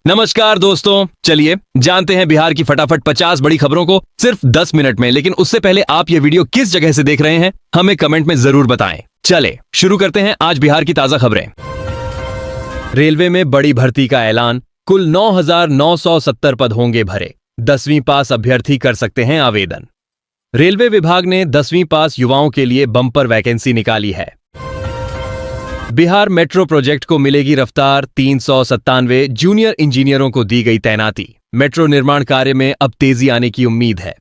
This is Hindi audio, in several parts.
नमस्कार दोस्तों, चलिए जानते हैं बिहार की फटाफट 50 बड़ी खबरों को सिर्फ 10 मिनट में। लेकिन उससे पहले आप ये वीडियो किस जगह से देख रहे हैं हमें कमेंट में जरूर बताएं। चले शुरू करते हैं आज बिहार की ताजा खबरें। रेलवे में बड़ी भर्ती का ऐलान, कुल 9,970 पद होंगे भरे। 10वीं पास अभ्यर्थी कर सकते हैं आवेदन। रेलवे विभाग ने 10वीं पास युवाओं के लिए बम्पर वैकेंसी निकाली है। बिहार मेट्रो प्रोजेक्ट को मिलेगी रफ्तार, 397 जूनियर इंजीनियरों को दी गई तैनाती। मेट्रो निर्माण कार्य में अब तेजी आने की उम्मीद है।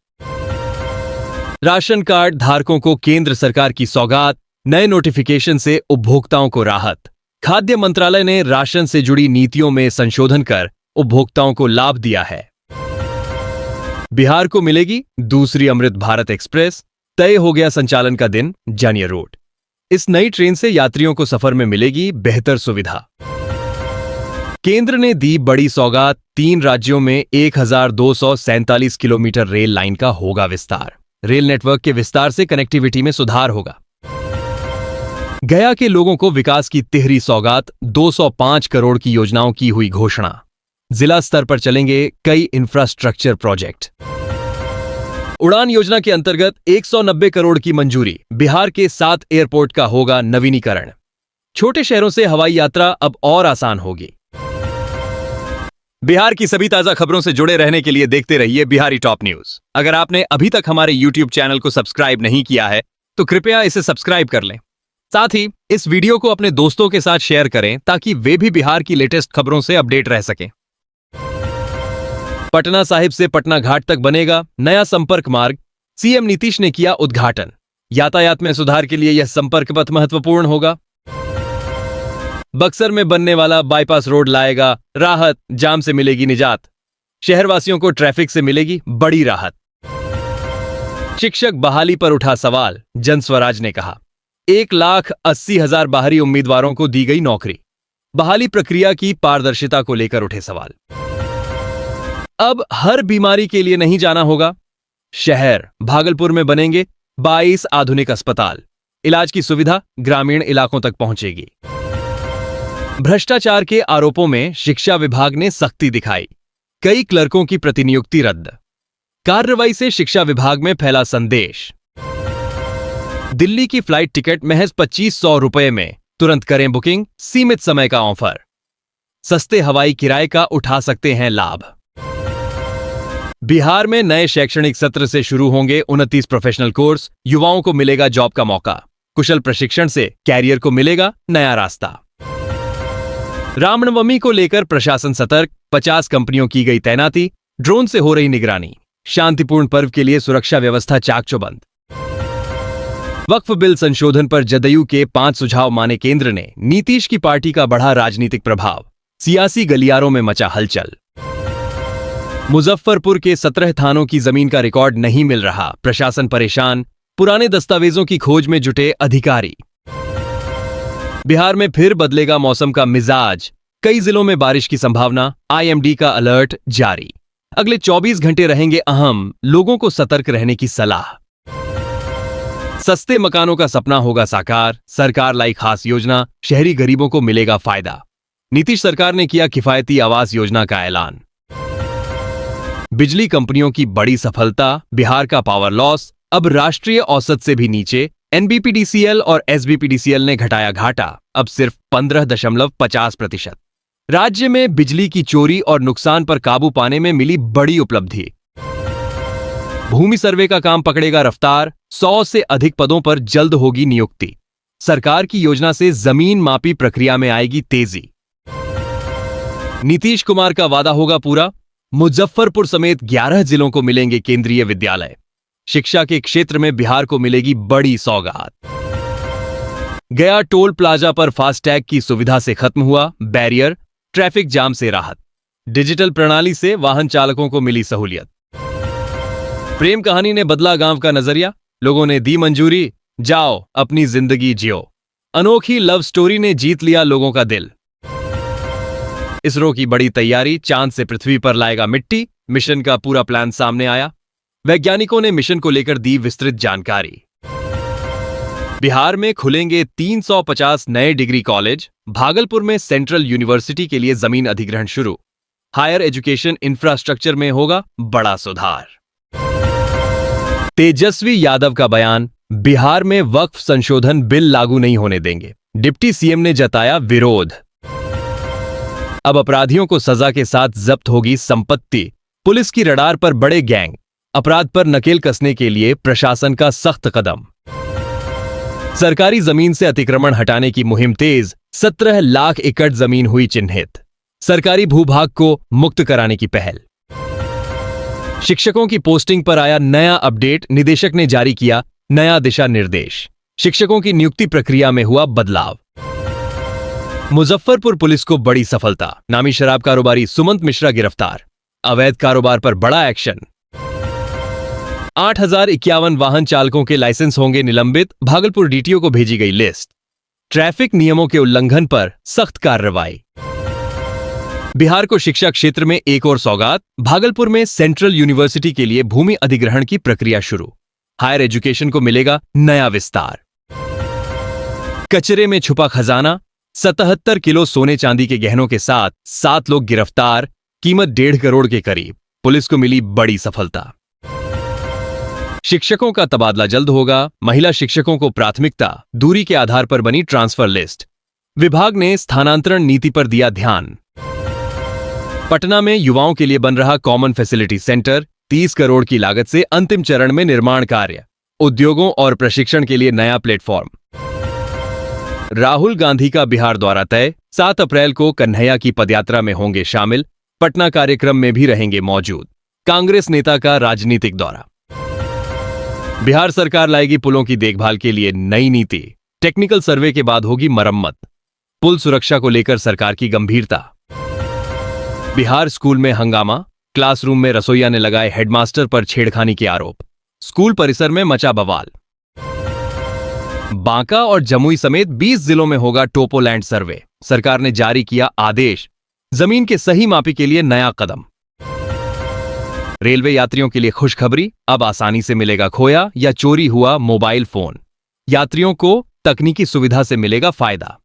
राशन कार्ड धारकों को केंद्र सरकार की सौगात, नए नोटिफिकेशन से उपभोक्ताओं को राहत। खाद्य मंत्रालय ने राशन से जुड़ी नीतियों में संशोधन कर उपभोक्ताओं को लाभ दिया है। बिहार को मिलेगी दूसरी अमृत भारत एक्सप्रेस, तय हो गया संचालन का दिन, जानिए रूट। इस नई ट्रेन से यात्रियों को सफर में मिलेगी बेहतर सुविधा। केंद्र ने दी बड़ी सौगात, 3 राज्यों में 1247 किलोमीटर रेल लाइन का होगा विस्तार। रेल नेटवर्क के विस्तार से कनेक्टिविटी में सुधार होगा। गया के लोगों को विकास की तिहरी सौगात, 205 करोड़ की योजनाओं की हुई घोषणा। जिला स्तर पर चलेंगे कई इंफ्रास्ट्रक्चर प्रोजेक्ट। उड़ान योजना के अंतर्गत 190 करोड़ की मंजूरी। बिहार के 7 एयरपोर्ट का होगा नवीनीकरण। छोटे शहरों से हवाई यात्रा अब और आसान होगी। बिहार की सभी ताजा खबरों से जुड़े रहने के लिए देखते रहिए बिहारी टॉप न्यूज। अगर आपने अभी तक हमारे YouTube चैनल को सब्सक्राइब नहीं किया है तो कृपया इसे सब्सक्राइब कर लें। साथ ही इस वीडियो को अपने दोस्तों के साथ शेयर करें ताकि वे भी बिहार की लेटेस्ट खबरों से अपडेट रह सकें। पटना साहिब से पटना घाट तक बनेगा नया संपर्क मार्ग। सीएम नीतीश ने किया उद्घाटन। यातायात में सुधार के लिए यह संपर्क पथ महत्वपूर्ण होगा। बक्सर में बनने वाला बाईपास रोड लाएगा राहत, जाम से मिलेगी निजात। शहरवासियों को ट्रैफिक से मिलेगी बड़ी राहत। शिक्षक बहाली पर उठा सवाल, जनस्वराज ने कहा 1,80,000 बाहरी उम्मीदवारों को दी गई नौकरी। बहाली प्रक्रिया की पारदर्शिता को लेकर उठे सवाल। अब हर बीमारी के लिए नहीं जाना होगा शहर। भागलपुर में बनेंगे 22 आधुनिक अस्पताल। इलाज की सुविधा ग्रामीण इलाकों तक पहुंचेगी। भ्रष्टाचार के आरोपों में शिक्षा विभाग ने सख्ती दिखाई। कई क्लर्कों की प्रतिनियुक्ति रद्द। कार्रवाई से शिक्षा विभाग में फैला संदेश। दिल्ली की फ्लाइट टिकट महज 2500 रुपए में, तुरंत करें बुकिंग, सीमित समय का ऑफर। सस्ते हवाई किराए का उठा सकते हैं लाभ। बिहार में नए शैक्षणिक सत्र से शुरू होंगे 29 प्रोफेशनल कोर्स। युवाओं को मिलेगा जॉब का मौका। कुशल प्रशिक्षण से कैरियर को मिलेगा नया रास्ता। रामनवमी को लेकर प्रशासन सतर्क, 50 कंपनियों की गई तैनाती। ड्रोन से हो रही निगरानी। शांतिपूर्ण पर्व के लिए सुरक्षा व्यवस्था चाक-चौबंद। वक्फ बिल संशोधन पर जदयू के 5 सुझाव माने केंद्र ने। नीतीश की पार्टी का बढ़ा राजनीतिक प्रभाव। सियासी गलियारों में मचा हलचल। मुजफ्फरपुर के 17 थानों की जमीन का रिकॉर्ड नहीं मिल रहा, प्रशासन परेशान। पुराने दस्तावेजों की खोज में जुटे अधिकारी। बिहार में फिर बदलेगा मौसम का मिजाज। कई जिलों में बारिश की संभावना। IMD का अलर्ट जारी। अगले 24 घंटे रहेंगे अहम, लोगों को सतर्क रहने की सलाह। सस्ते मकानों का सपना होगा साकार। सरकार लाई खास योजना, शहरी गरीबों को मिलेगा फायदा। नीतीश सरकार ने किया किफायती आवास योजना का ऐलान। बिजली कंपनियों की बड़ी सफलता। बिहार का पावर लॉस अब राष्ट्रीय औसत से भी नीचे। NBPDCL और SBPDCL ने घटाया घाटा, अब सिर्फ 15.50%। राज्य में बिजली की चोरी और नुकसान पर काबू पाने में मिली बड़ी उपलब्धि। भूमि सर्वे का काम पकड़ेगा रफ्तार। 100 से अधिक पदों पर जल्द होगी नियुक्ति। सरकार की योजना से जमीन मापी प्रक्रिया में आएगी तेजी। नीतीश कुमार का वादा होगा पूरा। मुजफ्फरपुर समेत 11 जिलों को मिलेंगे केंद्रीय विद्यालय। शिक्षा के क्षेत्र में बिहार को मिलेगी बड़ी सौगात। गया टोल प्लाजा पर फास्टैग की सुविधा से खत्म हुआ बैरियर, ट्रैफिक जाम से राहत। डिजिटल प्रणाली से वाहन चालकों को मिली सहूलियत। प्रेम कहानी ने बदला गांव का नजरिया। लोगों ने दी मंजूरी, जाओ अपनी जिंदगी जियो। अनोखी लव स्टोरी ने जीत लिया लोगों का दिल। इसरो की बड़ी तैयारी, चांद से पृथ्वी पर लाएगा मिट्टी। मिशन का पूरा प्लान सामने आया। वैज्ञानिकों ने मिशन को लेकर दी विस्तृत जानकारी। बिहार में खुलेंगे 350 नए डिग्री कॉलेज। भागलपुर में सेंट्रल यूनिवर्सिटी के लिए जमीन अधिग्रहण शुरू। हायर एजुकेशन इंफ्रास्ट्रक्चर में होगा बड़ा सुधार। तेजस्वी यादव का बयान, बिहार में वक्फ संशोधन बिल लागू नहीं होने देंगे, डिप्टी सीएम ने जताया विरोध। अब अपराधियों को सजा के साथ जब्त होगी संपत्ति, पुलिस की रडार पर बड़े गैंग, अपराध पर नकेल कसने के लिए प्रशासन का सख्त कदम। सरकारी जमीन से अतिक्रमण हटाने की मुहिम तेज, 17 लाख एकड़ जमीन हुई चिन्हित, सरकारी भूभाग को मुक्त कराने की पहल। शिक्षकों की पोस्टिंग पर आया नया अपडेट, निदेशक ने जारी किया नया दिशा निर्देश, शिक्षकों की नियुक्ति प्रक्रिया में हुआ बदलाव। मुजफ्फरपुर पुलिस को बड़ी सफलता, नामी शराब कारोबारी सुमंत मिश्रा गिरफ्तार, अवैध कारोबार पर बड़ा एक्शन। 8051 वाहन चालकों के लाइसेंस होंगे निलंबित, भागलपुर डीटीओ को भेजी गई लिस्ट। ट्रैफिक नियमों के उल्लंघन पर सख्त कार्रवाई। बिहार को शिक्षा क्षेत्र में एक और सौगात, भागलपुर में सेंट्रल यूनिवर्सिटी के लिए भूमि अधिग्रहण की प्रक्रिया शुरू, हायर एजुकेशन को मिलेगा नया विस्तार। कचरे में छुपा खजाना, 77 किलो सोने चांदी के गहनों के साथ 7 लोग गिरफ्तार, कीमत 1.5 करोड़ के करीब, पुलिस को मिली बड़ी सफलता। शिक्षकों का तबादला जल्द होगा, महिला शिक्षकों को प्राथमिकता, दूरी के आधार पर बनी ट्रांसफर लिस्ट, विभाग ने स्थानांतरण नीति पर दिया ध्यान। पटना में युवाओं के लिए बन रहा कॉमन फैसिलिटी सेंटर, 30 करोड़ की लागत से अंतिम चरण में निर्माण कार्य, उद्योगों और प्रशिक्षण के लिए नया प्लेटफॉर्म। राहुल गांधी का बिहार दौरा तय, 7 अप्रैल को कन्हैया की पदयात्रा में होंगे शामिल, पटना कार्यक्रम में भी रहेंगे मौजूद, कांग्रेस नेता का राजनीतिक दौरा। बिहार सरकार लाएगी पुलों की देखभाल के लिए नई नीति, टेक्निकल सर्वे के बाद होगी मरम्मत, पुल सुरक्षा को लेकर सरकार की गंभीरता। बिहार स्कूल में हंगामा, क्लासरूम में रसोइया ने लगाए हेडमास्टर पर छेड़खानी के आरोप, स्कूल परिसर में मचा बवाल। बांका और जमुई समेत 20 जिलों में होगा टोपोलैंड सर्वे, सरकार ने जारी किया आदेश, जमीन के सही मापी के लिए नया कदम। रेलवे यात्रियों के लिए खुशखबरी, अब आसानी से मिलेगा खोया या चोरी हुआ मोबाइल फोन, यात्रियों को तकनीकी सुविधा से मिलेगा फायदा।